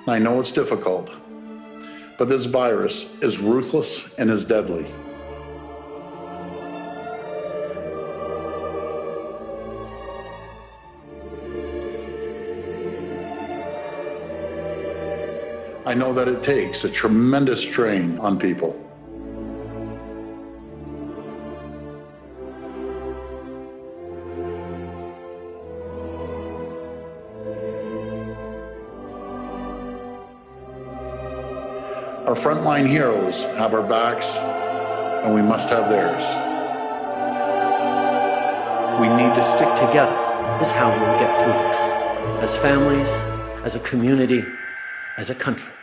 I know it's difficult, but this virus is ruthless and is deadly. I know that it takes a tremendous strain on people. Our frontline heroes have our backs, and we must have theirs. We need to stick together. This is how we'll get through this. As families, as a community, as a country.